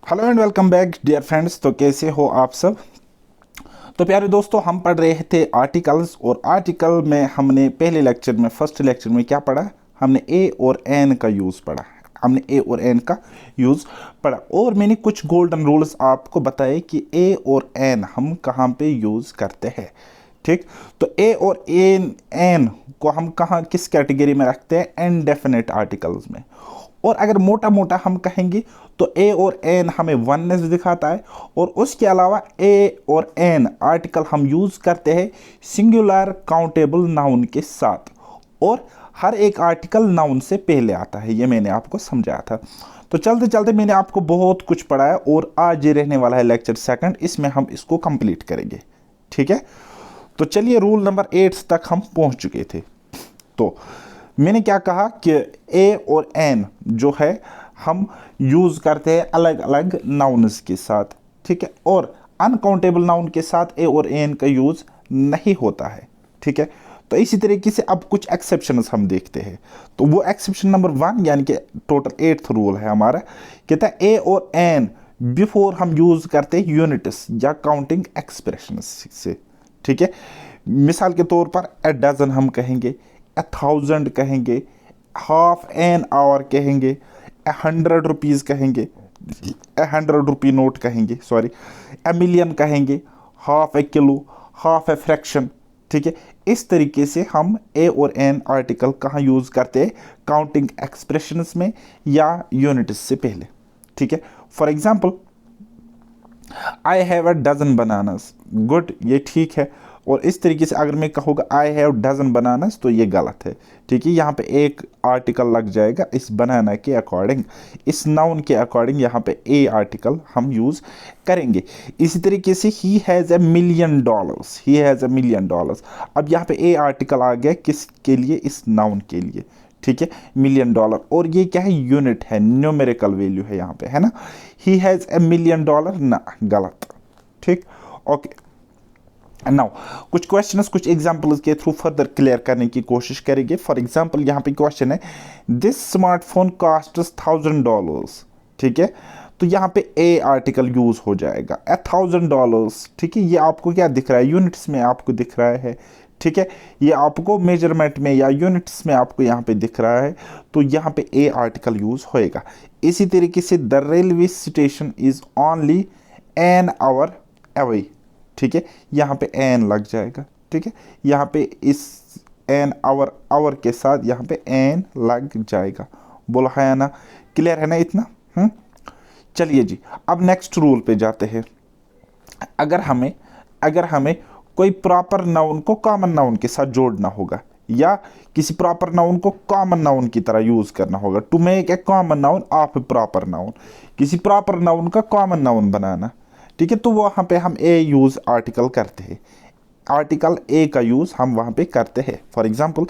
Hello and welcome back dear friends. तो कैसे हो आप सब। तो प्यारे दोस्तों, हम पढ़ रहे थे आर्टिकल्स और आर्टिकल में हमने पहले लेक्चर में फर्स्ट लेक्चर में क्या पढ़ा, हमने ए और एन का यूज़ पढ़ा। हमने ए और एन का यूज़ पढ़ा और मैंने कुछ गोल्डन रूल्स आपको बताए कि ए और एन हम कहाँ पे यूज़ करते हैं। ठीक, तो ए और एन एन को हम कहाँ किस कैटेगरी में रखते हैं, इनडेफिनेट आर्टिकल्स में। और अगर मोटा मोटा हम कहेंगे तो ए और एन हमें वननेस दिखाता है और उसके अलावा ए और एन आर्टिकल हम यूज़ करते हैं सिंगुलर काउंटेबल नाउन के साथ और हर एक आर्टिकल नाउन से पहले आता है। ये मैंने आपको समझाया था। तो चलते चलते मैंने आपको बहुत कुछ पढ़ाया और आज ये रहने वाला है लेक्चर सेकंड, इसमें हम इसको कंप्लीट करेंगे। ठीक है, तो चलिए रूल नंबर 8 तक हम पहुंच चुके थे। तो मैंने क्या कहा कि ए और एन जो है हम यूज़ करते हैं अलग अलग नाउन्स के साथ। ठीक है, और अनकाउंटेबल नाउन के साथ ए और एन का यूज़ नहीं होता है। ठीक है, तो इसी तरीके से अब कुछ एक्सेप्शंस हम देखते हैं। तो वो एक्सेप्शन नंबर 1 यानी कि टोटल 8th रूल है हमारा, कहता है ए और एन बिफोर हम यूज़ करते हैं यूनिट्स या काउंटिंग एक्सप्रेशंस से। ठीक है, मिसाल के तौर पर ए डजन हम कहेंगे, 1000 कहेंगे, हाफ एन आवर कहेंगे, 100 रुपीज़ कहेंगे, 100 रुपी नोट कहेंगे, सॉरी, मिलियन कहेंगे, half A kilo, half a fraction. ठीक है, इस तरीके से हम ए और एन आर्टिकल कहाँ यूज़ करते हैं, काउंटिंग एक्सप्रेशंस में या यूनिट्स से पहले। ठीक है, for example I have a dozen bananas, good, ये ठीक है। और इस तरीके से अगर मैं कहूँगा आई हैव डजन बनानास तो ये गलत है। ठीक है, यहाँ पे एक आर्टिकल लग जाएगा इस बनाना के अकॉर्डिंग, इस नाउन के अकॉर्डिंग यहाँ पे ए आर्टिकल हम यूज़ करेंगे। इसी तरीके से he has $1 million, he has $1 million। अब यहाँ पे ए आर्टिकल आ गया किसके लिए, इस नाउन के लिए। ठीक है, $1 million, और ये क्या है, यूनिट है, न्यूमेरिकल वैल्यू है यहाँ पे, है ना। ही हैज़ $1 million, ना, गलत। ठीक, ओके। नाउ कुछ क्वेश्चंस कुछ एग्जांपल्स के थ्रू फर्दर क्लियर करने की कोशिश करेंगे। फॉर एग्जांपल यहाँ पे क्वेश्चन है, दिस स्मार्टफोन कॉस्ट्स $1000। ठीक है, तो यहाँ पे ए आर्टिकल यूज हो जाएगा, $1000। ठीक है, ये आपको क्या दिख रहा है, यूनिट्स में आपको दिख रहा है। ठीक है, ये आपको मेजरमेंट में या यूनिट्स में आपको यहाँ पे दिख रहा है, तो यहाँ पे ए आर्टिकल यूज होएगा। इसी तरीके से the railway station is only an hour away. ठीक है, यहाँ पे एन लग जाएगा। ठीक है, यहाँ पे इस एन आवर आवर के साथ यहाँ पे एन लग जाएगा। बोला है ना, क्लियर है ना इतना। चलिए जी, अब नेक्स्ट रूल पे जाते हैं। अगर हमें कोई प्रॉपर नाउन को कॉमन नाउन के साथ जोड़ना होगा या किसी प्रॉपर नाउन को कॉमन नाउन की तरह यूज करना होगा, to make a common noun of a proper noun, किसी प्रॉपर नाउन का कॉमन नाउन बनाना। ठीक है, तो वहाँ पे हम ए यूज़ आर्टिकल करते हैं, आर्टिकल ए का यूज़ हम वहाँ पे करते हैं। For example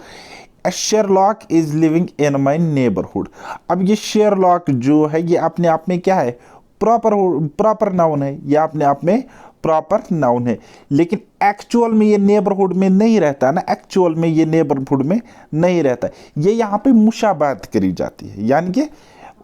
A Sherlock is living in my neighbourhood. अब ये शेरलॉक जो है ये अपने आप में क्या है, प्रॉपर प्रॉपर नाउन है, ये अपने आप में प्रॉपर नाउन है, लेकिन एक्चुअल में ये नेबरहुड में नहीं रहता ना, एक्चुअल में ये नेबरहुड में नहीं रहता, ये यहाँ पे मुशाबात करी जाती है, यानी कि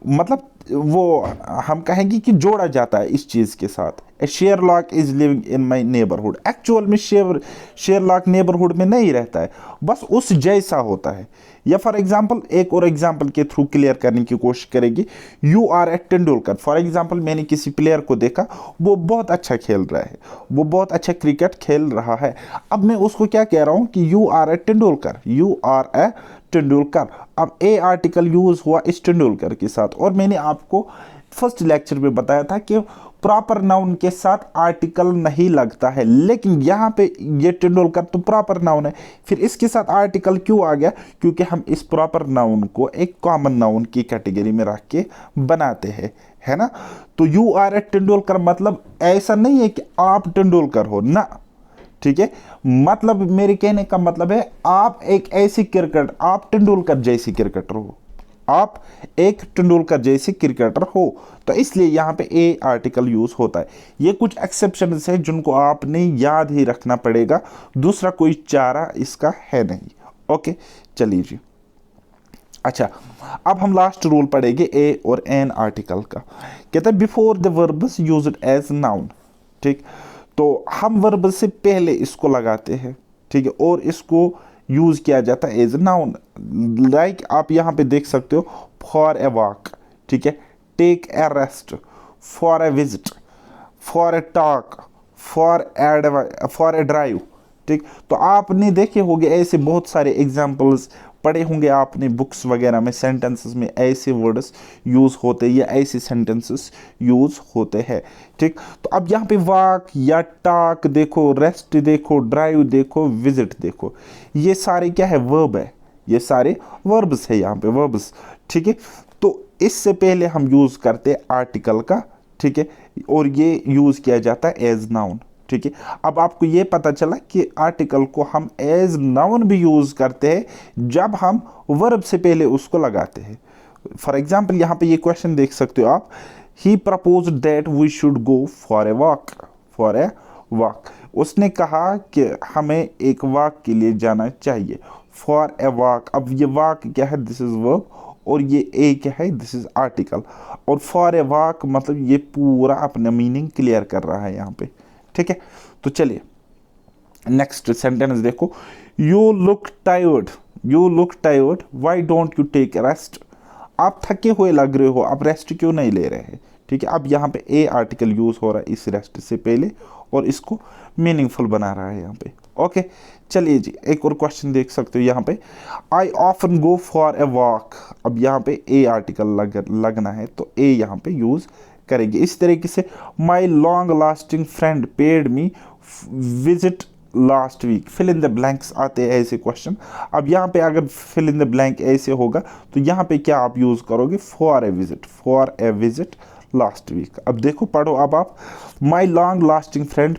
मतलब वो हम कहेंगे कि जोड़ा जाता है इस चीज़ के साथ। A Sherlock is living in my neighbourhood, actual में शेरलॉक नेबरहुड में नहीं रहता है, बस उस जैसा होता है। या फॉर एग्जांपल एक और एग्जांपल के थ्रू क्लियर करने की कोशिश करेगी, you are a Tendulkar. For example मैंने किसी प्लेयर को देखा, वो बहुत अच्छा खेल रहा है, वो बहुत अच्छा क्रिकेट खेल रहा है, अब मैं उसको क्या कह रहा हूँ कि you are a Tendulkar, you are a Tendulkar. अब ए आर्टिकल यूज हुआ इस तेंदुलकर के साथ, और मैंने आपको फर्स्ट लेक्चर में बताया था कि प्रॉपर नाउन के साथ आर्टिकल नहीं लगता है, लेकिन यहाँ पे ये तेंदुलकर तो प्रॉपर नाउन है, फिर इसके साथ आर्टिकल क्यों आ गया, क्योंकि हम इस प्रॉपर नाउन को एक कॉमन नाउन की कैटेगरी में रख के बनाते हैं, है ना। तो यू आर ए तेंदुलकर मतलब ऐसा नहीं है कि आप तेंदुलकर हो ना। ठीक है, मतलब मेरे कहने का मतलब है आप एक ऐसी क्रिकेटर, आप तेंदुलकर जैसी क्रिकेटर हो, आप एक तेंदुलकर जैसे क्रिकेटर हो, तो इसलिए यहाँ पे ए आर्टिकल यूज होता है। ये कुछ एक्सेप्शंस है जिनको आपने याद ही रखना पड़ेगा, दूसरा कोई चारा इसका है नहीं। ओके, चलिए जी, अच्छा, अब हम लास्ट रूल पढ़ेंगे ए और एन आर्टिकल का। कहता है before the verbs used as noun. ठीक, तो हम वर्ब से पहले इसको लगाते हैं, ठीक है, और इसको यूज किया जाता है एज नाउन। लाइक आप यहाँ पे देख सकते हो, फॉर ए वॉक, ठीक है, take a rest, for a visit, for a talk, for a drive. ठीक, तो आपने देखे होंगे ऐसे बहुत सारे एग्जाम्पल्स, पढ़े होंगे आपने बुक्स वगैरह में, सेंटेंसेस में ऐसे वर्ड्स यूज़ होते हैं या ऐसे सेंटेंसेस यूज़ होते हैं। ठीक, तो अब यहाँ पे वॉक या टॉक देखो, रेस्ट देखो, ड्राइव देखो, विजिट देखो, ये सारे क्या है, वर्ब है, ये सारे वर्ब्स है यहाँ पे, वर्ब्स। ठीक है, तो इससे पहले हम यूज़ करते हैं आर्टिकल का, ठीक है, और ये यूज़ किया जाता है एज नाउन। ठीक है, अब आपको ये पता चला कि आर्टिकल को हम एज नाउन भी यूज करते हैं जब हम वर्ब से पहले उसको लगाते हैं। फॉर एग्जाम्पल यहाँ पे ये क्वेश्चन देख सकते हो आप, he propose that we should go for a walk, for a walk, उसने कहा कि हमें एक वॉक के लिए जाना चाहिए, फॉर ए वॉक। अब ये वॉक क्या है, दिस इज वर्ब, और ये ए क्या है, दिस इज आर्टिकल, और फॉर ए वॉक मतलब ये पूरा अपना मीनिंग क्लियर कर रहा है यहाँ पे। ठीक है, तो चलिए नेक्स्ट सेंटेंस देखो, you look tired, you look tired, why don't you take rest, आप थके हुए लग रहे हो, आप रेस्ट क्यों नहीं ले रहे हैं। ठीक है, अब यहाँ पे ए आर्टिकल यूज हो रहा है इस रेस्ट से पहले, और इसको मीनिंगफुल बना रहा है यहाँ पे। ओके, चलिए जी एक और क्वेश्चन देख सकते हो यहाँ पे, I often go for a walk. अब यहाँ पे ए आर्टिकल लगना है, तो ए यहाँ पे यूज करेंगे। इस तरीके से my long lasting friend paid me visit last week, fill in the blanks आते हैं ऐसे क्वेश्चन। अब यहाँ पे अगर फिल इन द ब्लैंक ऐसे होगा तो यहाँ पे क्या आप यूज करोगे, for a visit, for a visit last week. अब देखो पढ़ो, अब आप, my long lasting friend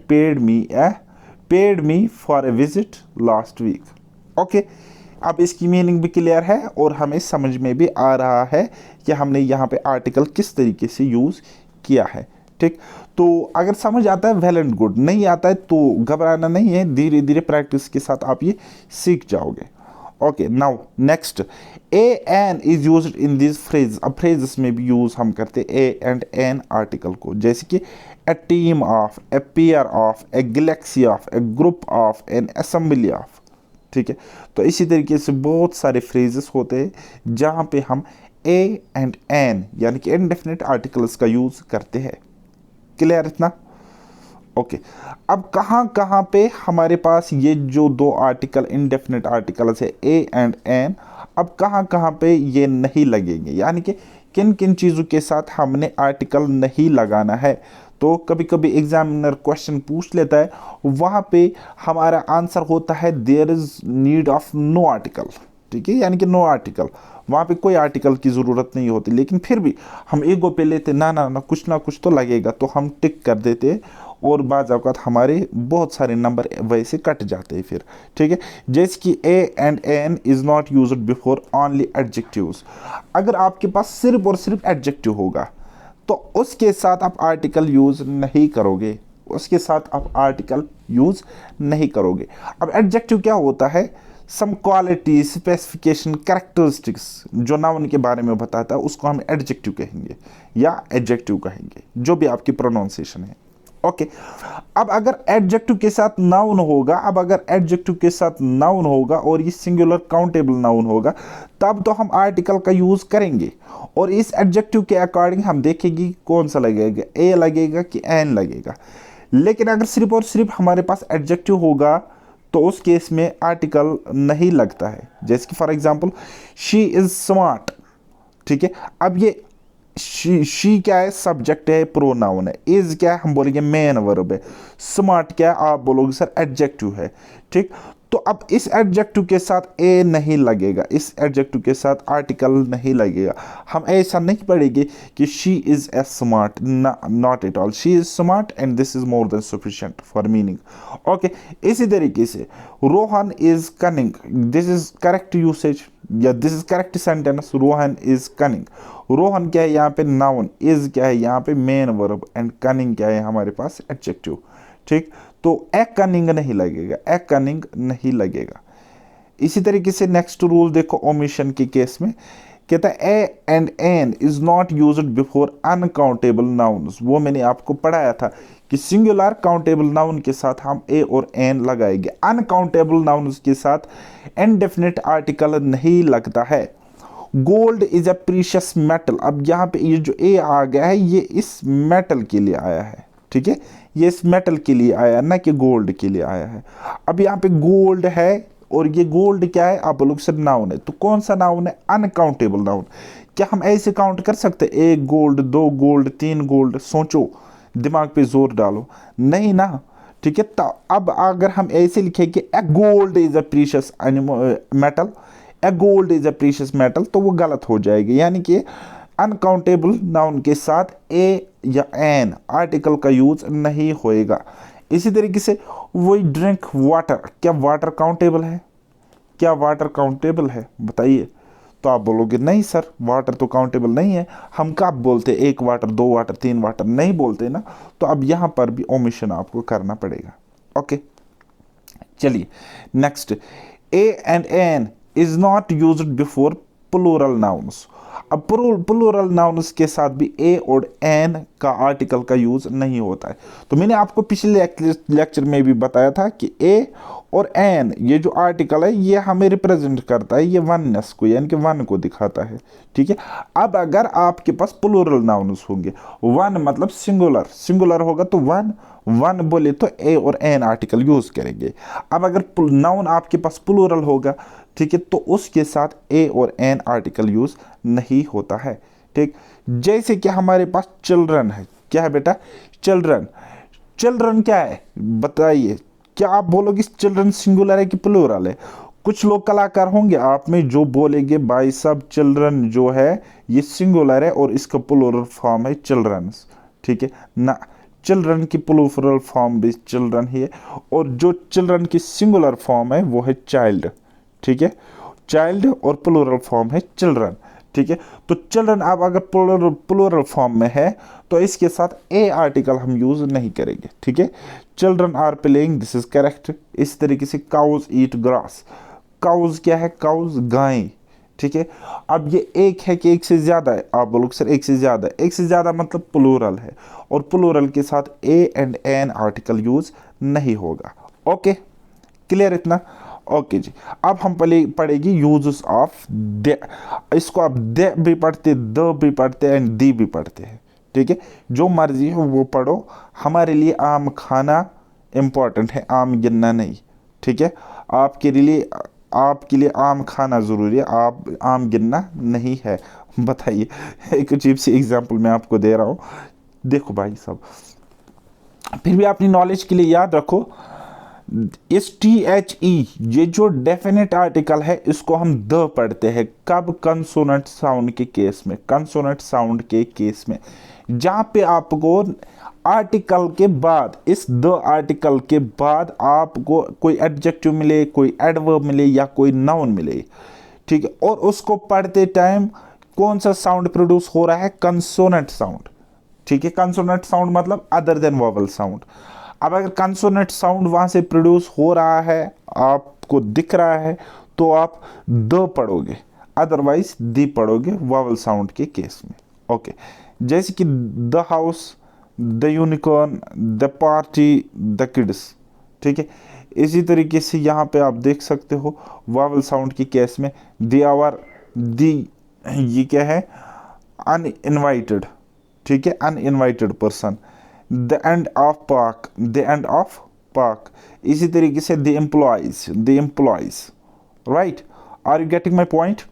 paid me for a visit last week. Okay, अब इसकी मीनिंग भी क्लियर है और हमें समझ में भी आ रहा है कि हमने यहाँ पे आर्टिकल किस तरीके से यूज़ किया है। ठीक, तो अगर समझ आता है वेल एंड गुड, नहीं आता है तो घबराना नहीं है, धीरे धीरे प्रैक्टिस के साथ आप ये सीख जाओगे। Okay, now next, a an is used in this phrase. अब फ्रेजेस में भी यूज हम करते हैं ए एंड एन आर्टिकल को, जैसे कि a team of, a pair of, a galaxy of, a group of, an assembly of. ठीक है, तो इसी तरीके से बहुत सारे फ्रेजेस होते हैं जहाँ पे हम ए एंड एन यानी कि इनडेफिनिट आर्टिकल्स का यूज करते हैं। क्लियर इतना? ओके, अब कहाँ कहाँ पे हमारे पास ये जो दो आर्टिकल इनडेफिनिट आर्टिकल्स है ए एंड एन, अब कहाँ कहाँ पे ये नहीं लगेंगे, यानी कि किन किन चीज़ों के साथ हमने आर्टिकल नहीं लगाना है। तो कभी कभी एग्जामिनर क्वेश्चन पूछ लेता है, वहाँ पे हमारा आंसर होता है there is need of no article. ठीक है, यानी कि नो आर्टिकल, वहाँ पे कोई आर्टिकल की ज़रूरत नहीं होती, लेकिन फिर भी हम ईगो पे लेते ना कुछ तो लगेगा, तो हम टिक कर देते और बाज़ औक़ात हमारे बहुत सारे नंबर वैसे कट जाते हैं फिर। ठीक है, जैसे कि a and an is not used before only adjectives. अगर आपके पास सिर्फ और सिर्फ एडजेक्टिव होगा तो उसके साथ आप आर्टिकल यूज़ नहीं करोगे, उसके साथ आप आर्टिकल यूज़ नहीं करोगे। अब एडजेक्टिव क्या होता है, सम क्वालिटी, स्पेसिफिकेशन, कैरेक्टरिस्टिक्स जो नाउन के बारे में बताता है उसको हम एडजेक्टिव कहेंगे या एडजेक्टिव कहेंगे, जो भी आपकी प्रोनाउंसिएशन है। ओके, अब अगर एडजेक्टिव के साथ नाउन होगा, अब अगर एडजेक्टिव के साथ नाउन होगा और ये सिंगुलर काउंटेबल नाउन होगा, तब तो हम आर्टिकल का यूज करेंगे और इस एडजेक्टिव के अकॉर्डिंग हम देखेंगे कौन सा लगेगा, ए लगेगा कि एन लगेगा। लेकिन अगर सिर्फ और सिर्फ हमारे पास एडजेक्टिव होगा तो उस केस में आर्टिकल नहीं लगता है। जैसे कि for example she is smart. ठीक है, अब ये शी क्या है, सब्जेक्ट है, प्रोनाउन है, इज क्या है, हम बोलेंगे मेन वर्ब है, स्मार्ट क्या है, आप बोलोगे सर एडजेक्टिव है। ठीक, तो अब इस एडजेक्टिव के साथ ए नहीं लगेगा, इस एडजेक्टिव के साथ आर्टिकल नहीं लगेगा। हम ऐसा नहीं पढ़ेंगे कि she is a smart, not at all, she is smart and this is more than sufficient for meaning. Okay, इसी तरीके से Rohan is cunning, this is correct usage या this is correct sentence, Rohan is cunning. Rohan क्या है यहाँ पे noun, is क्या है यहाँ पे मेन वर्ब एंड कनिंग क्या है हमारे पास एडजेक्टिव। ठीक, तो ए कनिंग नहीं लगेगा, ए कनिंग नहीं लगेगा। इसी तरीके से नेक्स्ट रूल देखो ओमिशन के केस में, कहता है a and an is not used before uncountable nouns. वो मैंने आपको पढ़ाया था कि सिंगुलर काउंटेबल नाउन के साथ हम ए और एन लगाएंगे, अनकाउंटेबल नाउन्स के साथ इनडेफिनिट आर्टिकल नहीं लगता है। Gold is a precious metal, अब यहाँ पे ये जो ए आ गया है ये इस मेटल के लिए आया है, ठीक है, ये इस मेटल के लिए आया ना कि गोल्ड के लिए आया है। अब यहाँ पे गोल्ड है और ये गोल्ड क्या है, आप लोग से नाउन है, तो कौन सा नाउन है, अनकाउंटेबल नाउन। क्या हम ऐसे काउंट कर सकते, एक गोल्ड, दो गोल्ड, तीन गोल्ड, सोचो, दिमाग पे जोर डालो, नहीं ना, ठीक है। तो अब अगर हम ऐसे लिखे कि a gold is a precious metal, a gold is a precious metal, तो वो गलत हो जाएगी, यानी कि अनकाउंटेबल नाउन के साथ ए या एन आर्टिकल का यूज नहीं होएगा। इसी तरीके से वही ड्रिंक वाटर, क्या वाटर काउंटेबल है, क्या वाटर काउंटेबल है, बताइए। तो आप बोलोगे नहीं सर वाटर तो काउंटेबल नहीं है, हम कब बोलते एक वाटर, दो वाटर, तीन वाटर, नहीं बोलते ना। तो अब यहां पर भी ओमिशन आपको करना पड़ेगा। ओके, चलिए next, a and an is not used before plural nouns. अब प्लूरल नाउन्स के साथ भी ए और एन का आर्टिकल का यूज नहीं होता है। तो मैंने आपको पिछले लेक्चर में भी बताया था कि ए और एन ये जो आर्टिकल है ये हमें रिप्रेजेंट करता है, ये वननेस को, यानी कि वन को दिखाता है, ठीक है। अब अगर आपके पास प्लूरल नाउन्स होंगे, वन मतलब सिंगुलर, सिंगुलर होगा तो वन, वन बोले तो ए और एन आर्टिकल यूज करेंगे। अब अगर नाउन आपके पास प्लूरल होगा, ठीक है, तो उसके साथ ए और एन आर्टिकल यूज नहीं होता है, ठीक। जैसे कि हमारे पास चिल्ड्रन है, क्या है बेटा, चिल्ड्रन, चिल्ड्रन क्या है बताइए, क्या आप बोलोगे चिल्ड्रन सिंगुलर है कि प्लूरल है। कुछ लोग कलाकार होंगे आप में जो बोलेंगे भाई साहब चिल्ड्रन जो है ये सिंगुलर है और इसका प्लूरल फॉर्म है चिल्ड्रंस, ठीक है ना, चिल्ड्रन की प्लूरल फॉर्म भी चिल्ड्रन ही है, और जो चिल्ड्रन की सिंगुलर फॉर्म है वो है चाइल्ड, ठीक है, चाइल्ड और प्लूरल फॉर्म है चिल्ड्रन, ठीक है। तो चिल्ड्रन अब अगर प्लूरल फॉर्म में है तो इसके साथ ए आर्टिकल हम यूज नहीं करेंगे, ठीक है। Children are playing, this is correct. इस तरीके से काउज ईट ग्रास, काउज क्या है, काउज गाय, ठीक है। अब ये एक है कि एक से ज्यादा है, आप बोलोगे सर एक से ज्यादा, एक से ज्यादा मतलब प्लूरल है, और प्लूरल के साथ ए एंड एन आर्टिकल यूज नहीं होगा। ओके, क्लियर इतना, ओके जी। अब हम पढ़ेगी यूजेस ऑफ दे, इसको आप दे भी पढ़ते, द भी पढ़ते एंड दी भी पढ़ते हैं, ठीक है, जो मर्जी हो वो पढ़ो। हमारे लिए आम खाना इंपॉर्टेंट है, आम गिनना नहीं, ठीक है। आपके लिए आम खाना ज़रूरी है, आप आम गिनना नहीं है। बताइए, एक अजीब सी एग्जांपल मैं आपको दे रहा हूँ, देखो भाई साहब, फिर भी अपनी नॉलेज के लिए याद रखो, इस THE ये जो डेफिनेट आर्टिकल है इसको हम द पढ़ते हैं, कब, कंसोनेंट साउंड के केस में, कंसोनेंट साउंड के केस में, जहां पे आपको आर्टिकल के बाद, इस द आर्टिकल के बाद आपको कोई एडजेक्टिव मिले, कोई एडवर्ब मिले या कोई नाउन मिले, ठीक है, और उसको पढ़ते टाइम कौन सा साउंड प्रोड्यूस हो रहा है, कंसोनेंट साउंड, ठीक है। कंसोनेंट साउंड मतलब अदर देन वोवल साउंड। अब अगर कंसोनेंट साउंड वहां से प्रोड्यूस हो रहा है, आपको दिख रहा है, तो आप द पढ़ोगे, अदरवाइज दी पढ़ोगे वोवल साउंड के केस में। ओके, जैसे कि the house, the unicorn, the party, the kids, ठीक है। इसी तरीके से यहाँ पे आप देख सकते हो वोवल साउंड के केस में द आवर, दी, ये क्या है, अनइनवाइटेड, ठीक है, uninvited person, the end of park, the end of park. इसी तरीके से the employees, right, are you getting my point.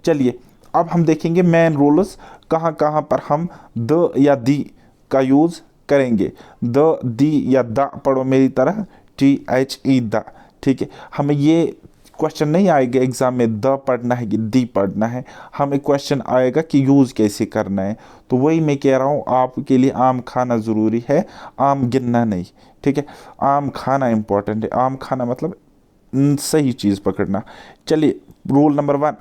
चलिए अब हम देखेंगे मेन रूल्स, कहाँ कहाँ पर हम द या दी का यूज करेंगे। द, दी या द पढ़ो मेरी तरह, THE द, ठीक है। हमें ये क्वेश्चन नहीं आएगा एग्जाम में द पढ़ना है कि दी पढ़ना है, हमें क्वेश्चन आएगा कि यूज़ कैसे करना है। तो वही मैं कह रहा हूँ, आपके लिए आम खाना ज़रूरी है, आम गिनना नहीं, ठीक है। आम खाना इंपॉर्टेंट है, आम खाना मतलब सही चीज़ पकड़ना। चलिए rule number 1,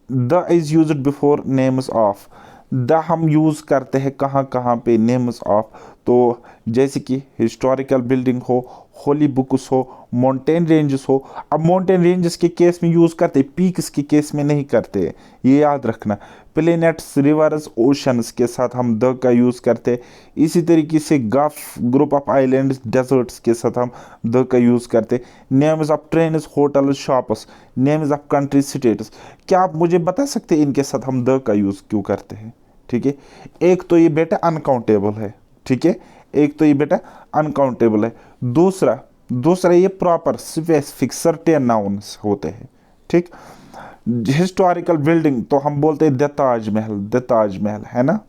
the is used before names of. The हम यूज़ करते हैं कहाँ कहाँ पे, नेम्स ऑफ। तो जैसे कि हिस्टोरिकल बिल्डिंग हो, होली बुक्स हो, माउंटेन रेंजेस हो। अब माउंटेन रेंजेस के केस में यूज़ करते, पीक्स के केस में नहीं करते, ये याद रखना। प्लेनेट्स, रिवर्स, ओशंस के साथ हम द का यूज़ करते। इसी तरीके से गफ, ग्रुप ऑफ आइलैंड्स, डेजर्ट्स के साथ हम द का यूज़ करते। Names of trains, hotels, shops, names of country, states. क्या आप मुझे बता सकते हैं इनके साथ हम द का यूज़ क्यों करते हैं? ठीक है, एक तो ये बेटा अनकाउंटेबल है, ठीक है, एक तो ये बेटा अनकाउंटेबल है। दूसरा दूसरा ये प्रॉपर स्पेसिफिक सर्टेन नाउन्स होते हैं, ठीक। हिस्टोरिकल बिल्डिंग तो हम बोलते हैं द ताजमहल, द ताजमहल, है ना।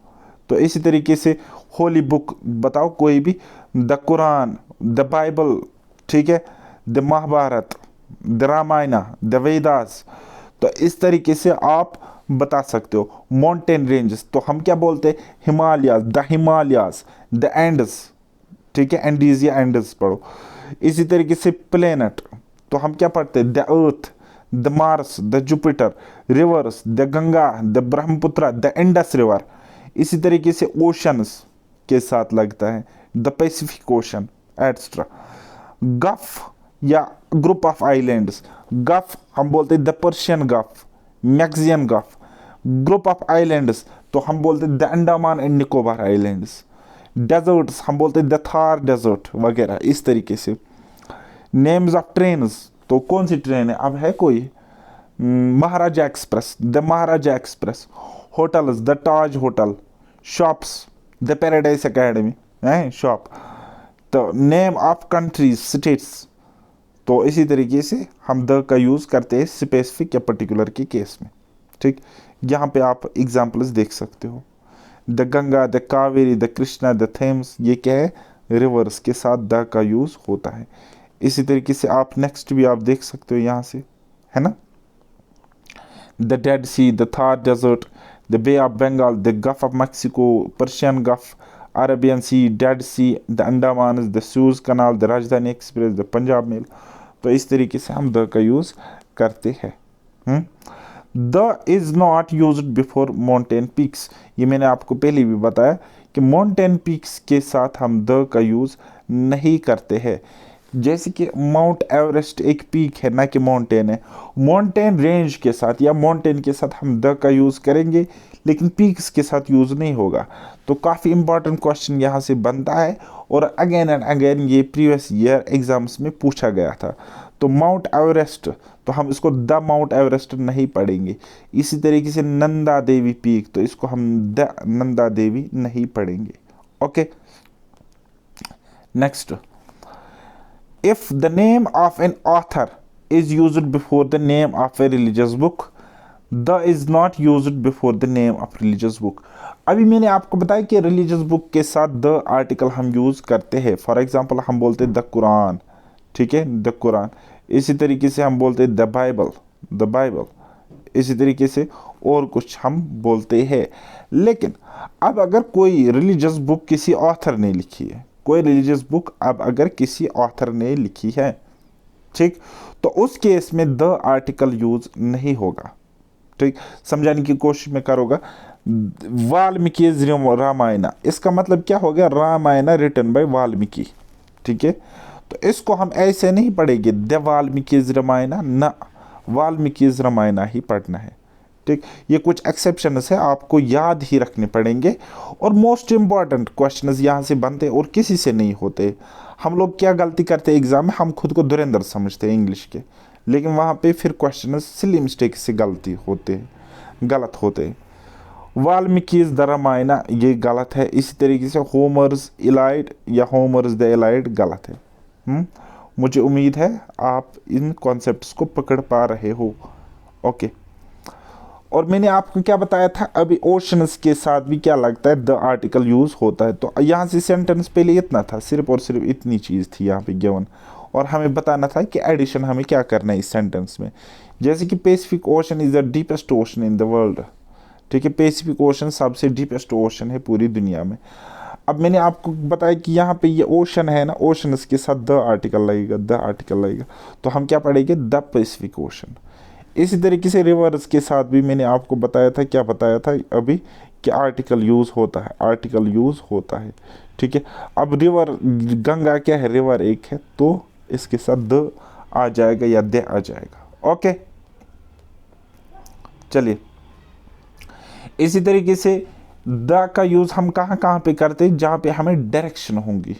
तो इसी तरीके से होली बुक बताओ कोई भी, द कुरान, द बाइबल, ठीक है, the Mahabharata, the Ramayana, the Vedas. तो इस तरीके से आप बता सकते हो। माउंटेन रेंजेस तो हम क्या बोलते हैं, Himalayas, the Himalayas, the Indus, ठीक है, एंडीज या एंडस पढ़ो। इसी तरीके से प्लेनेट तो हम क्या पढ़ते हैं, the earth, the Mars, the Jupiter. Reverse, the Ganga, the Brahmaputra, the Indus river. इसी तरीके से ओशंस के साथ लगता है, द पैसिफिक ओशन एटसेट्रा। गफ या ग्रुप ऑफ आइलैंड्स, गफ हम बोलते हैं द पर्शियन गफ, मैक्सियन गफ। ग्रुप ऑफ आइलैंड्स तो हम बोलते हैं the Andaman and Nicobar islands. Deserts हम बोलते हैं द थार डेजर्ट वगैरह, इस तरीके से। नेम्स ऑफ ट्रेन्स तो कौन सी ट्रेन है, अब है कोई, Maharaja Express, the Maharaja Express. Hotels, the Taj hotel. Shops, the Paradise Academy है शॉप। तो नेम ऑफ कंट्रीज, स्टेट्स तो इसी तरीके से हम द का यूज़ करते हैं स्पेसिफिक या पर्टिकुलर के केस में, ठीक। यहाँ पे आप एग्जाम्पल्स देख सकते हो, the Ganga, the Kaveri, the Krishna, the Thames. ये क्या है, रिवर्स के साथ द का यूज़ होता है। इसी तरीके से आप नेक्स्ट भी आप देख सकते हो यहाँ से, है ना, the Dead Sea, the Thar Desert, the Bay of Bengal, the Gulf of Mexico, Persian Gulf, Arabian Sea, Dead Sea, the Andaman, the Suez Canal, the Rajdhani Express, the Punjab Mail. तो इस तरीके से हम द का यूज़ करते हैं। The is not use before mountain peaks. ये मैंने आपको पहले भी बताया कि माउंटेन पीक्स के साथ हम द का यूज़ नहीं करते हैं। जैसे कि माउंट एवरेस्ट एक पीक है, ना कि माउंटेन है। माउंटेन रेंज के साथ या माउंटेन के साथ हम द का यूज़ करेंगे, लेकिन पीक्स के साथ यूज़ नहीं होगा। तो काफ़ी इंपॉर्टेंट क्वेश्चन यहाँ से बनता है और अगेन एंड अगेन ये प्रीवियस ईयर एग्जाम्स में पूछा गया था। तो माउंट एवरेस्ट तो हम इसको द माउंट एवरेस्ट नहीं पढ़ेंगे। इसी तरीके से नंदा देवी पीक तो इसको हम द नंदा देवी नहीं पढ़ेंगे। Okay, next, if the name of an author is used before the name of a religious book, the is not used before the name of religious book। अभी मैंने आपको बताया कि रिलीजियस बुक के साथ द आर्टिकल हम use करते हैं। फॉर एग्जांपल हम बोलते हैं द कुरान, ठीक है, द कुरान। इसी तरीके से हम बोलते हैं द बाइबल, द बाइबल। इसी तरीके से और कुछ हम बोलते हैं। लेकिन अब अगर कोई रिलीजियस बुक किसी ऑथर ने लिखी है, कोई रिलीजियस बुक अब अगर किसी ऑथर ने लिखी है, ठीक, तो उस केस में द आर्टिकल यूज नहीं होगा, ठीक। समझाने की कोशिश में करूँगा। वाल्मीकि रामायण, इसका मतलब क्या हो गया, रामायण रिटन बाय वाल्मीकि, ठीक है। तो इसको हम ऐसे नहीं पढ़ेंगे द वाल्मीकि रामायण, ना, वाल्मीकि रामायण ही पढ़ना है, ठीक। ये कुछ एक्सेप्शंस है, आपको याद ही रखने पड़ेंगे। और मोस्ट इंपॉर्टेंट क्वेश्चंस यहाँ से बनते और किसी से नहीं होते। हम लोग क्या गलती करते हैं एग्जाम में, हम खुद को धुरंधर समझते हैं इंग्लिश के, लेकिन वहाँ पे फिर क्वेश्चन सिली मिस्टेक से गलत होते हैं। वाल्मीकि द रामायण ये गलत है। इसी तरीके से होमर्स इलाइड या होमर्स द इलाइड गलत है। मुझे उम्मीद है आप इन कॉन्सेप्ट्स को पकड़ पा रहे हो। ओके, और मैंने आपको क्या बताया था, अभी ओशंस के साथ भी क्या लगता है, द आर्टिकल यूज़ होता है। तो यहाँ से सेंटेंस पहले इतना था, सिर्फ और सिर्फ इतनी चीज़ थी यहाँ पे गिवन, और हमें बताना था कि एडिशन हमें क्या करना है इस सेंटेंस में। जैसे कि Pacific ocean is the deepest ocean in the world, ठीक है, पैसिफिक ओशन सबसे डीपेस्ट ओशन है पूरी दुनिया में। अब मैंने आपको बताया कि यहाँ पे ये ओशन है ना, ओशंस के साथ द आर्टिकल लगेगा, द आर्टिकल लगेगा, तो हम क्या पढ़ेंगे, द पैसिफिक ओशन। इसी तरीके से रिवर्स के साथ भी मैंने आपको बताया था, क्या बताया था अभी, कि आर्टिकल यूज़ होता है, आर्टिकल यूज़ होता है। ठीक है, अब रिवर, गंगा क्या है, रिवर एक है, तो इसके साथ द आ जाएगा या दे आ जाएगा। ओके, चलिए इसी तरीके से द का यूज़ हम कहाँ कहाँ पे करते हैं, जहाँ पे हमें डायरेक्शन होंगी,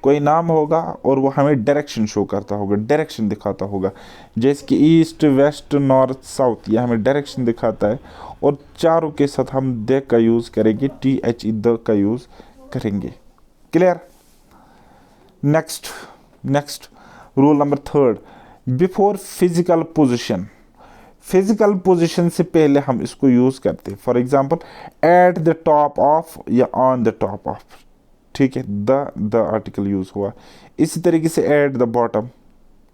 कोई नाम होगा और वो हमें डायरेक्शन शो करता होगा, डायरेक्शन दिखाता होगा, जैसे कि ईस्ट वेस्ट नॉर्थ साउथ, ये हमें डायरेक्शन दिखाता है। और चारों के साथ हम द का यूज़ करेंगे, THE द का यूज़ करेंगे। Clear? Next rule number 3, before physical position, physical position से पहले हम इसको यूज़ करते हैं। For example at the top of या ऑन द टॉप ऑफ, ठीक है, द आर्टिकल यूज़ हुआ। इसी तरीके से एट द बॉटम,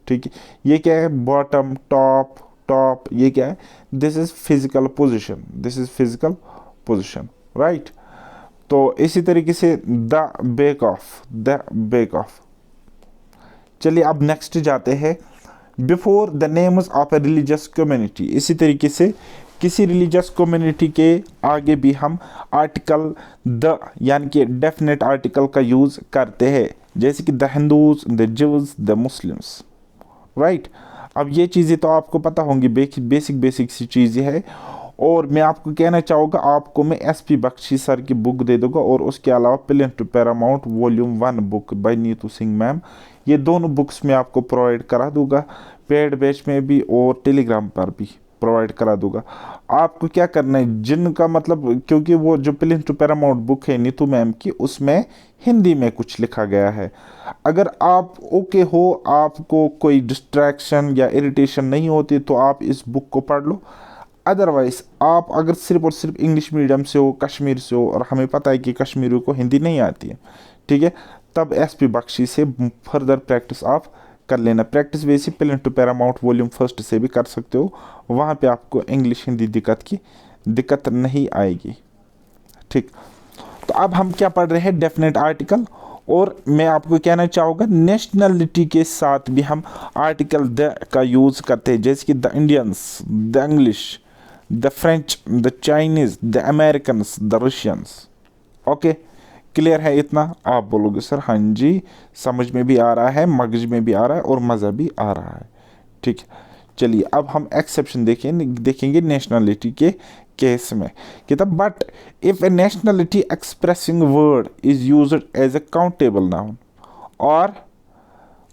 ठीक है, ये क्या है, बॉटम, टॉप, टॉप, ये क्या है, this is physical position, this is physical position, right. तो इसी तरीके से the back of, the back of. चलिए अब नेक्स्ट जाते हैं, before the names of a religious community. इसी तरीके से किसी रिलीजियस कम्युनिटी के आगे भी हम आर्टिकल द यानी कि डेफिनेट आर्टिकल का यूज़ करते हैं, जैसे कि the Hindus, the Jews, the Muslims, right. अब ये चीज़ें तो आपको पता होंगी, बेसिक सी चीज़ें हैं। और मैं आपको कहना चाहूँगा, आपको मैं SP बख्शी सर की बुक दे दूँगा, और उसके अलावा Plain to Paramount volume 1 book by Neetu Singh ma'am, ये दोनों बुक्स मैं आपको प्रोवाइड करा दूँगा, पेड बैच में भी और टेलीग्राम पर भी प्रोवाइड करा दूँगा। आपको क्या करना है, जिनका मतलब, क्योंकि वो जो प्लेन टू पैरामाउंट बुक है नीतू मैम की, उसमें हिंदी में कुछ लिखा गया है। अगर आप ओके हो, आपको कोई डिस्ट्रैक्शन या इरिटेशन नहीं होती, तो आप इस बुक को पढ़ लो। अदरवाइज आप अगर सिर्फ और सिर्फ इंग्लिश मीडियम से हो, कश्मीर से हो, और हमें पता है कि कश्मीरी को हिंदी नहीं आती है, ठीक है, तब SP बख्शी से फर्दर प्रैक्टिस आप कर लेना। प्रैक्टिस वैसे प्लेन टू पैरामाउंट वॉल्यूम 1 से भी कर सकते हो, वहाँ पे आपको इंग्लिश हिंदी दिक्कत नहीं आएगी, ठीक। तो अब हम क्या पढ़ रहे हैं, डेफिनेट आर्टिकल। और मैं आपको कहना चाहूँगा, नेशनलिटी के साथ भी हम आर्टिकल द का यूज़ करते हैं, जैसे कि the Indians, the English, the French, the Chinese, the Americans, the Russians. Okay, clear है इतना? आप बोलोगे सर हाँ जी, समझ में भी आ रहा है, मगज में भी आ रहा है और मज़ा भी आ रहा है, ठीक है। चलिए अब हम एक्सेप्शन देखेंगे नेशनलिटी के केस में, किताब but if a nationality expressing word is used as a countable noun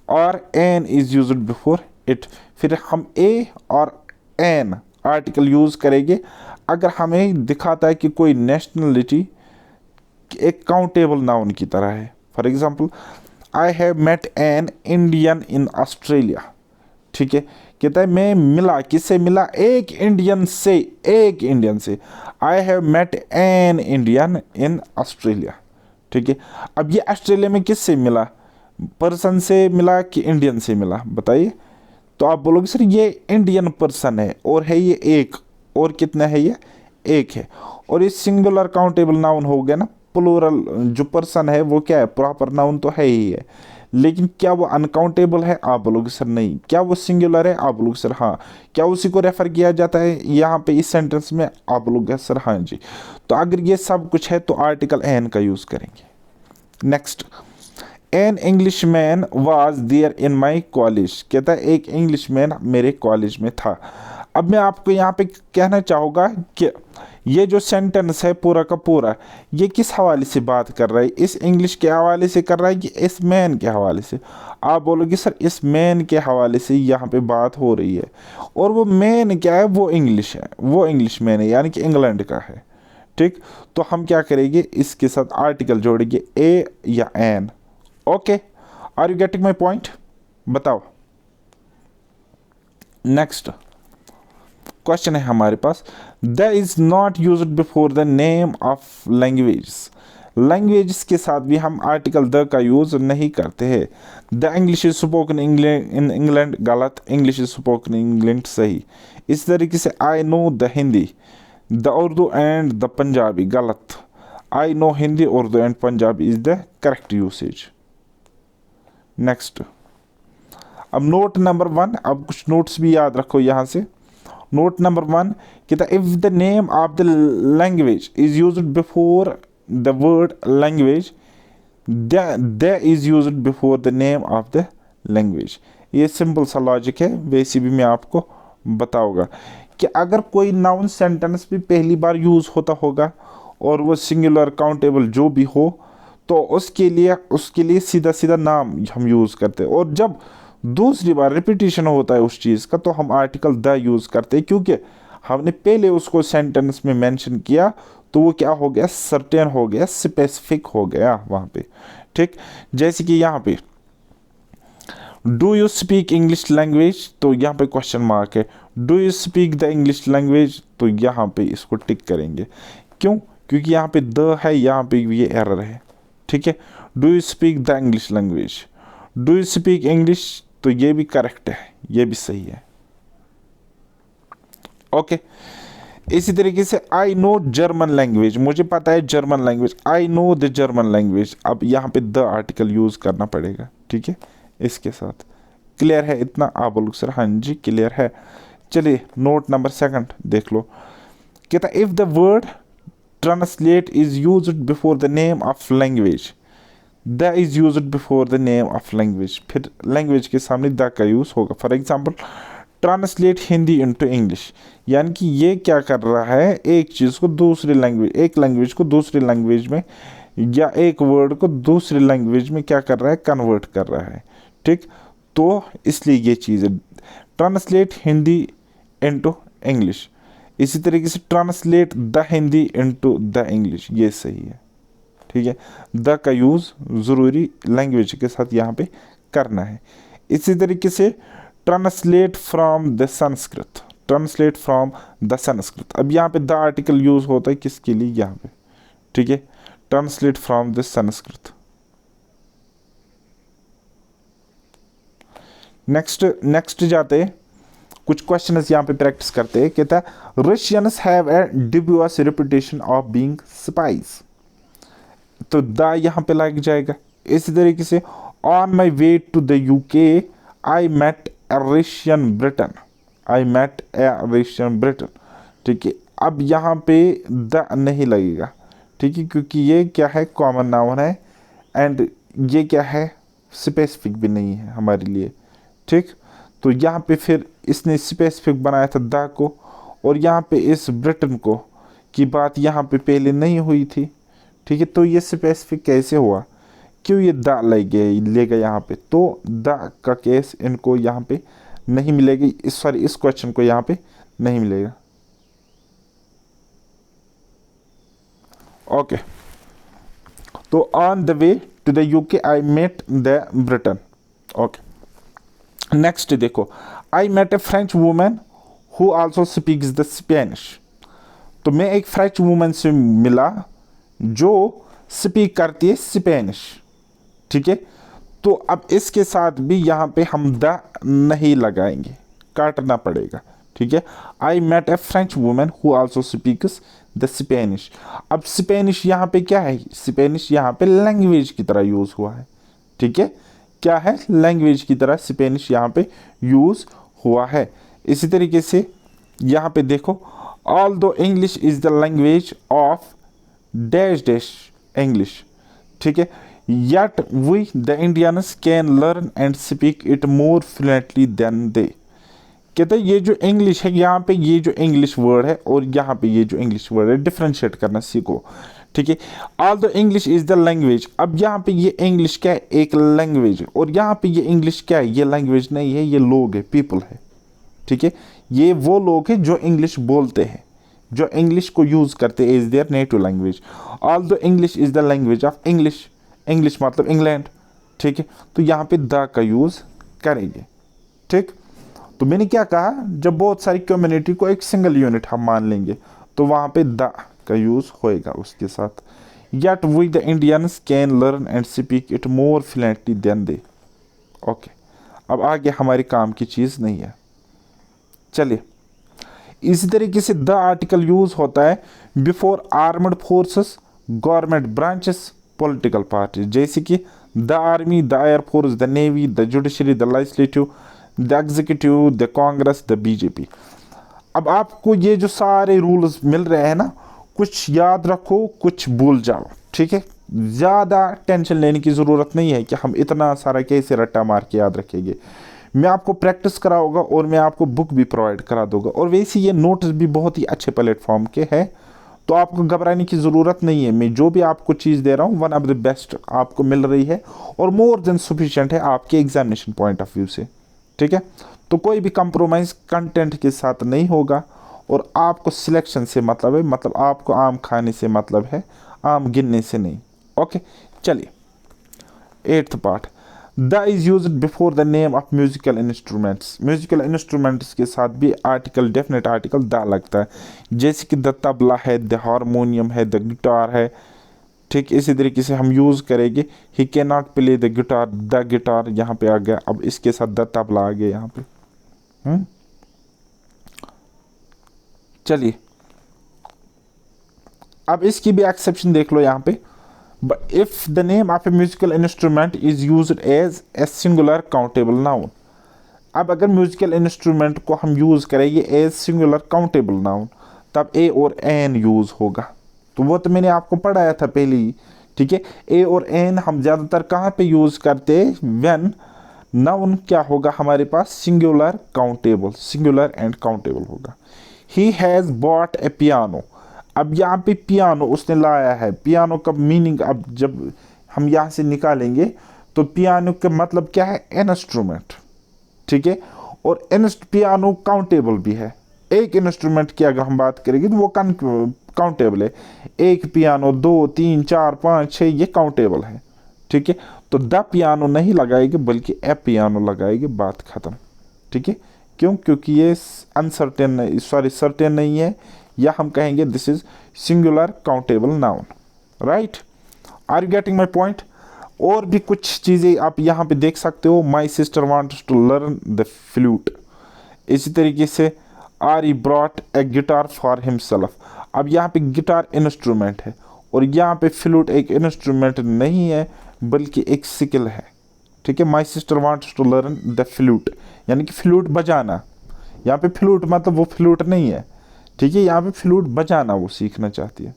और an is used before it, फिर हम ए और एन आर्टिकल यूज़ करेंगे अगर हमें दिखाता है कि कोई नेशनलिटी एक काउंटेबल नाउन की तरह है। For example, I have met an Indian in Australia, ठीक है, कहता है मैं मिला, किससे मिला, एक इंडियन से, I have met an Indian in Australia, ठीक है। अब ये ऑस्ट्रेलिया में किससे मिला, पर्सन से मिला कि इंडियन से मिला, बताइए। तो आप बोलोगे सर ये इंडियन पर्सन है, और है ये एक, और कितना है ये, एक है। और ये सिंगुलर काउंटेबल नाउन हो गया ना, प्लूरल जो पर्सन है वो क्या है, प्रॉपर नाउन तो है ही है, लेकिन क्या वो अनकाउंटेबल है, आप बोलोगे सर नहीं। क्या वो सिंगुलर है, आप बोलोगे सर हाँ। क्या उसी को रेफर किया जाता है यहाँ पे इस सेंटेंस में, आप बोलोगे सर हाँ जी। तो अगर ये सब कुछ है तो आर्टिकल एन का यूज़ करेंगे। Next, an Englishman was there in my college, कहता है एक इंग्लिश मैन मेरे कॉलेज में था। अब मैं आपको यहाँ पे कहना चाहूँगा कि ये जो सेंटेंस है पूरा का पूरा, ये किस हवाले से बात कर रहा है, इस इंग्लिश के हवाले से कर रहा है कि इस मैन के हवाले से। आप बोलोगे सर इस मैन के हवाले से यहाँ पे बात हो रही है, और वो मैन क्या है, वो इंग्लिश है, वो इंग्लिश मैन है, यानी कि इंग्लैंड का है, ठीक। तो हम क्या करेंगे, इसके साथ आर्टिकल जोड़ेंगे ए या an. Okay, are you getting my point? बताओ। नेक्स्ट क्वेश्चन है हमारे पास, the is not used before the name of language. Language के साथ भी हम आर्टिकल द का यूज नहीं करते हैं। The English is spoken in England, गलत। English is spoken in England, सही। इस तरीके से I know the Hindi, the Urdu and the Punjabi, गलत। I know Hindi, Urdu and Punjabi is the correct usage. Next, अब नोट नंबर 1, अब कुछ नोट्स भी याद रखो यहाँ से। नोट नंबर 1 कहता है if the name of the language is used before the word language the is used before the name of the language. ये सिंपल सा लॉजिक है, वैसे भी मैं आपको बताऊंगा कि अगर कोई नाउन सेंटेंस भी पहली बार यूज होता होगा और वो सिंगुलर काउंटेबल जो भी हो, तो उसके लिए सीधा सीधा नाम हम यूज़ करते हैं। और जब दूसरी बार रिपीटिशन होता है उस चीज़ का, तो हम आर्टिकल द यूज़ करते हैं, क्योंकि हमने पहले उसको सेंटेंस में मेंशन किया, तो वो क्या हो गया, सर्टेन हो गया, स्पेसिफिक हो गया वहाँ पे। ठीक, जैसे कि यहाँ पे do you speak English language, तो यहाँ पे क्वेश्चन मार्क है। Do you speak the English language, तो यहाँ पे इसको टिक करेंगे। क्यों? क्योंकि यहाँ पे द है, यहाँ पे ये एरर है। ठीक है, do you speak the English language, do you speak English, तो ये भी करेक्ट है, ये भी सही है। ओके, इसी तरीके से आई नो जर्मन लैंग्वेज, मुझे पता है German language, I know the German language. अब यहाँ पे द आर्टिकल यूज करना पड़ेगा। ठीक है, इसके साथ क्लियर है इतना? आप बोलो सर हाँ जी क्लियर है। चलिए नोट नंबर 2 देख लो। कहता if the word translate is used before the name of language, the is used before the name of language, फिर लैंग्वेज के सामने द का यूज होगा। For example translate Hindi into English, यानी कि ये क्या कर रहा है, एक चीज़ को दूसरी लैंग्वेज, एक लैंग्वेज को दूसरी लैंग्वेज में, या एक वर्ड को दूसरी लैंग्वेज में क्या कर रहा है, कन्वर्ट कर रहा है। ठीक, तो इसलिए ये चीज़ है ट्रांसलेट हिंदी इनटू इंग्लिश। इसी तरीके से translate the Hindi into the English, ये सही है। ठीक है, द का यूज़ ज़रूरी लैंग्वेज के साथ यहाँ पे करना है। इसी तरीके से translate from the Sanskrit, translate from the Sanskrit, अब यहाँ पे द आर्टिकल यूज़ होता है किसके लिए, यहाँ पे। ठीक है, translate from the Sanskrit. Next जाते हैं, कुछ क्वेश्चंस यहाँ पे प्रैक्टिस करते हैं। कहता है Russians have a dubious reputation of being spies, तो द यहाँ पे लग जाएगा। इसी तरीके से on my way to the UK I met a Russian Briton, I met a Russian Briton. ठीक है, अब यहाँ पे द नहीं लगेगा। ठीक है, क्योंकि ये क्या है, कॉमन नाउन है, एंड ये क्या है, स्पेसिफिक भी नहीं है हमारे लिए। ठीक, तो यहाँ पे फिर इसने स्पेसिफिक बनाया था द को, और यहाँ पे इस ब्रिटेन को की बात यहाँ पे पहले नहीं हुई थी। ठीक है, तो ये स्पेसिफिक कैसे हुआ, क्यों ये द लेगा यहाँ पे, तो द का केस इनको यहाँ पे नहीं मिलेगी, इस क्वेश्चन को यहाँ पे नहीं मिलेगा। ओके, तो on the way to the UK I met the Britain. Okay, next देखो, I met a French woman who also speaks the Spanish, तो मैं एक फ्रेंच वूमेन से मिला जो स्पीक करती है स्पेनिश। ठीक है, तो अब इसके साथ भी यहाँ पे हम द नहीं लगाएंगे, काटना पड़ेगा। ठीक है, I met a French woman who also speaks the Spanish. अब स्पेनिश यहाँ पे क्या है, स्पेनिश यहाँ पे लैंग्वेज की तरह यूज हुआ है। ठीक है, क्या है, लैंग्वेज की तरह स्पेनिश यहाँ पे यूज हुआ है। इसी तरीके से यहाँ पे देखो, ऑल दो English is the language of dash dash English. ठीक है, yet we the Indians can learn and speak it more fluently than they। कहते हैं ये जो इंग्लिश है, यहाँ पे ये जो इंग्लिश वर्ड है और यहाँ पे ये जो इंग्लिश वर्ड है, डिफ्रेंशिएट करना सीखो। ठीक है, all the English is the language, अब यहाँ पे ये इंग्लिश क्या है, एक लैंग्वेज है, और यहाँ पे ये इंग्लिश क्या है, ये लैंग्वेज नहीं है, ये लोग है, पीपल है। ठीक है, ये वो लोग हैं जो इंग्लिश बोलते हैं, जो इंग्लिश को यूज करते हैं as their native language. All the English is the language of English, English मतलब इंग्लैंड। ठीक है, तो यहाँ पे द का यूज करेंगे। ठीक, तो मैंने क्या कहा, जब बहुत सारी कम्युनिटी को एक सिंगल यूनिट हम मान लेंगे, तो वहाँ पे द का यूज होएगा उसके साथ। Yet we the Indians can learn and speak it more fluently than they. Okay, अब आगे हमारे काम की चीज़ नहीं है। चलिए, इसी तरीके से द आर्टिकल यूज होता है before armed forces, government branches, political party, जैसे कि the army, the air force, the navy, the judiciary, the legislative, the executive, the Congress, the BJP. अब आपको ये जो सारे रूल्स मिल रहे हैं ना, कुछ याद रखो कुछ भूल जाओ, ठीक है। ज़्यादा टेंशन लेने की ज़रूरत नहीं है कि हम इतना सारा कैसे रट्टा मार के याद रखेंगे। मैं आपको प्रैक्टिस कराऊंगा और मैं आपको बुक भी प्रोवाइड करा दूंगा, और वैसे ये नोट्स भी बहुत ही अच्छे प्लेटफॉर्म के हैं, तो आपको घबराने की ज़रूरत नहीं है। मैं जो भी आपको चीज़ दे रहा हूँ वन ऑफ द बेस्ट आपको मिल रही है, और मोर देन सफिशिएंट है आपके एग्जामिनेशन पॉइंट ऑफ व्यू से, ठीक है। तो कोई भी कंप्रोमाइज़ कंटेंट के साथ नहीं होगा, और आपको सिलेक्शन से मतलब है, मतलब आपको आम खाने से मतलब है, आम गिनने से नहीं। ओके, चलिए 8th part. The is use before the name of musical instruments. Musical instruments के साथ भी आर्टिकल, डेफिनेट आर्टिकल द लगता है, जैसे कि द तबला है, द हारमोनियम है, द गिटार है, ठीक। इसी तरीके से हम यूज़ करेंगे he can not play the guitar, the guitar यहाँ पे आ गया, अब इसके साथ द तबला आ गया यहाँ पे। चलिए अब इसकी भी एक्सेप्शन देख लो यहाँ पे। But if the name of a musical instrument is used as a singular countable noun, अब अगर म्यूजिकल इंस्ट्रूमेंट को हम यूज़ करेंगे एज सिंगुलर काउंटेबल नाउन, तब ए और एन यूज़ होगा। तो वो तो मैंने आपको पढ़ाया था पहले ही, ठीक है। ए और एन हम ज़्यादातर कहाँ पे यूज़ करते हैं, व्हेन नाउन क्या होगा हमारे पास, singular countable, singular and countable होगा। He has bought a piano, अब यहाँ पे पियानो उसने लाया है। पियानो का मीनिंग अब जब हम यहाँ से निकालेंगे तो पियानो का मतलब क्या है, इंस्ट्रूमेंट, ठीक है। और पियानो काउंटेबल भी है। एक इंस्ट्रूमेंट की अगर हम बात करेंगे तो वो काउंटेबल है। एक पियानो, 2, 3, 4, 5, 6 ये काउंटेबल है, ठीक है। तो द पियानो नहीं लगाएंगे बल्कि ए पियानो लगाएंगे, बात खत्म, ठीक है। क्यों, क्योंकि ये अनसर्टेन, सॉरी सर्टेन नहीं है, या हम कहेंगे this is singular countable noun, right. Are you getting my point. और भी कुछ चीज़ें आप यहाँ पे देख सकते हो। My sister wants to learn the flute, इसी तरीके से or he brought a guitar for himself. अब यहाँ पे गिटार इंस्ट्रूमेंट है, और यहाँ पे फ्लूट एक इंस्ट्रूमेंट नहीं है बल्कि एक स्किल है, ठीक है। My sister wants to learn the flute, यानी कि फ्लूट बजाना। यहाँ पे फ्लूट मतलब वो फ्लूट नहीं है, ठीक है। यहाँ पे फ्लूट बजाना वो सीखना चाहती है,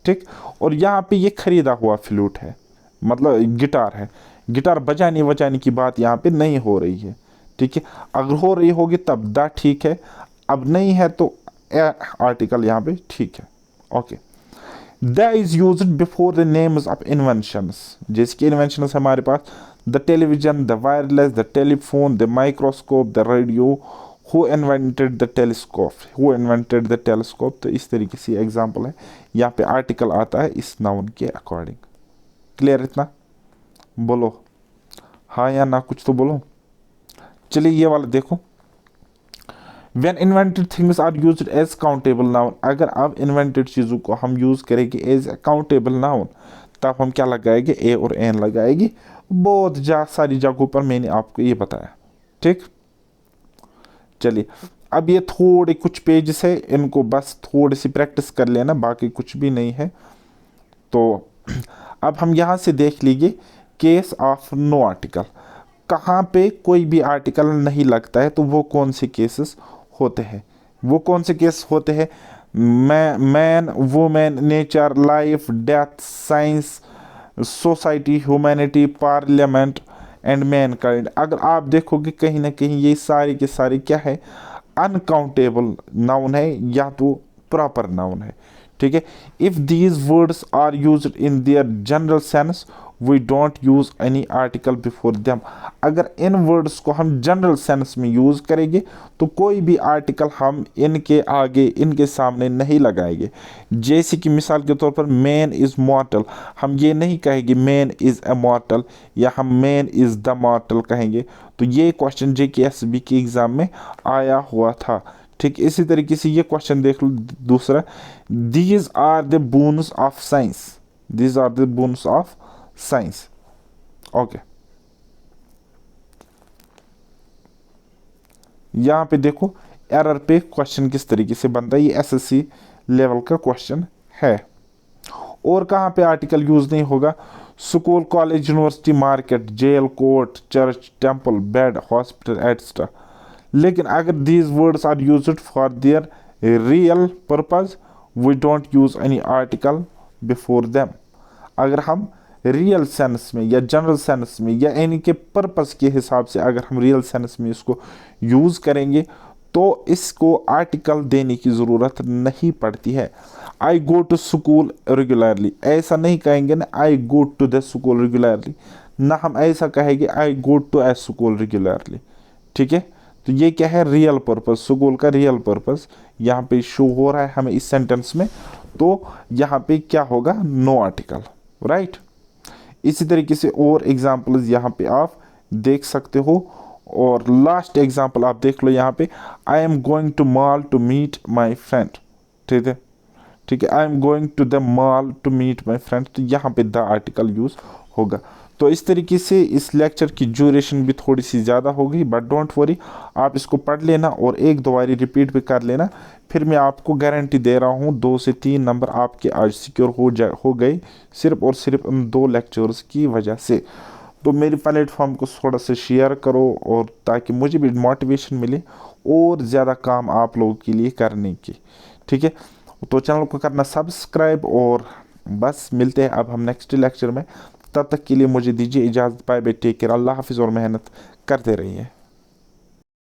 ठीक। और यहाँ पे ये खरीदा हुआ फ्लूट है, मतलब गिटार है। गिटार बजाने की बात यहाँ पे नहीं हो रही है, ठीक है। अगर हो रही होगी तब द ठीक है, अब नहीं है तो आर्टिकल यहाँ पे ठीक है, okay. The is use before the names of inventions, जैसे कि इन्वेंशंस हमारे पास the television, the wireless, the telephone, the microscope, the radio, Who invented the telescope? Who invented the telescope? तो इस तरीके से एग्जाम्पल है, यहाँ पे आर्टिकल आता है इस नाउन के अकॉर्डिंग। क्लियर इतना, बोलो हाँ या ना, कुछ तो बोलो। चलिए ये वाला देखो। When invented things are used as countable noun, अगर अब इन्वेंटेड चीज़ों को हम यूज़ करेंगे एज काउंटेबल नाउन, तब हम क्या लगाएंगे, ए और एन लगाएंगे। बहुत सारी जगहों पर मैंने आपको ये बताया, ठीक। चलिए अब ये थोड़े कुछ पेजेस है, इनको बस थोड़ी सी प्रैक्टिस कर लेना, बाकी कुछ भी नहीं है। तो अब हम यहाँ से देख लीजिए केस ऑफ नो आर्टिकल, कहाँ पे कोई भी आर्टिकल नहीं लगता है, तो वो कौन से केसेस होते हैं, वो कौन से केस होते हैं, man, women, nature, life, death, science, society, humanity, parliament and Mankind. अगर आप देखोगे कहीं ना कहीं ये सारे के सारे क्या है, अनकाउंटेबल नाउन है या तो प्रॉपर नाउन है, ठीक है। If these words are used in their general sense we don't use any article before them. अगर इन वर्ड्स को हम जनरल सेंस में यूज करेंगे तो कोई भी आर्टिकल हम इनके आगे, इनके सामने नहीं लगाएंगे। जैसे कि मिसाल के तौर पर मैन इज मॉर्टल, हम ये नहीं कहेंगे मैन इज ए मॉर्टल, या हम मैन इज द मॉर्टल कहेंगे। तो ये क्वेश्चन JKSB के एग्जाम में आया हुआ था, ठीक। इसी तरीके से ये क्वेश्चन देख लो दूसरा, these are the bones of science, these are the bones of science, okay. यहां पे देखो एरर पे क्वेश्चन किस तरीके से बनता है, ये SSC लेवल का क्वेश्चन है। और कहां पे आर्टिकल यूज नहीं होगा, school, college, university, market, jail, court, church, temple, bed, hospital etcetera. लेकिन अगर these words are used for their real purpose, we don't use any article before them. अगर हम रियल सेंस में या जनरल सेंस में या यानी कि पर्पस के हिसाब से अगर हम रियल सेंस में इसको यूज़ करेंगे तो इसको आर्टिकल देने की ज़रूरत नहीं पड़ती है। I go to school regularly, ऐसा नहीं कहेंगे ना I go to the school regularly, ना हम ऐसा कहेंगे I go to a school regularly. ठीक है, तो ये क्या है, रियल पर्पस, स्कूल का रियल पर्पस यहाँ पे शो हो रहा है हमें इस सेंटेंस में। तो यहाँ पे क्या होगा, नो आर्टिकल, राइट। इसी तरीके से और एग्जाम्पल्स यहाँ पे आप देख सकते हो। और लास्ट एग्जाम्पल आप देख लो यहाँ पे, I am going to mall to meet my friend. ठीक है, ठीक है, I am going to the mall to meet my friend, तो यहाँ पे द आर्टिकल यूज होगा। तो इस तरीके से इस लेक्चर की ड्यूरेशन भी थोड़ी सी ज़्यादा होगी, बट डोंट वरी, आप इसको पढ़ लेना और एक दो बारी रिपीट भी कर लेना। फिर मैं आपको गारंटी दे रहा हूँ 2 से 3 नंबर आपके आज सिक्योर हो गए, सिर्फ और सिर्फ उन 2 लेक्चर्स की वजह से। तो मेरे प्लेटफॉर्म को थोड़ा सा शेयर करो, और ताकि मुझे भी मोटिवेशन मिले और ज़्यादा काम आप लोगों के लिए करने की। ठीक है, तो चैनल को करना सब्सक्राइब, और बस मिलते हैं अब हम नेक्स्ट लेक्चर में। तब तक के लिए मुझे दीजिए इजाज़त, बाय बाय, टेक केयर, अल्लाह हाफिज़, और मेहनत करते रहिए।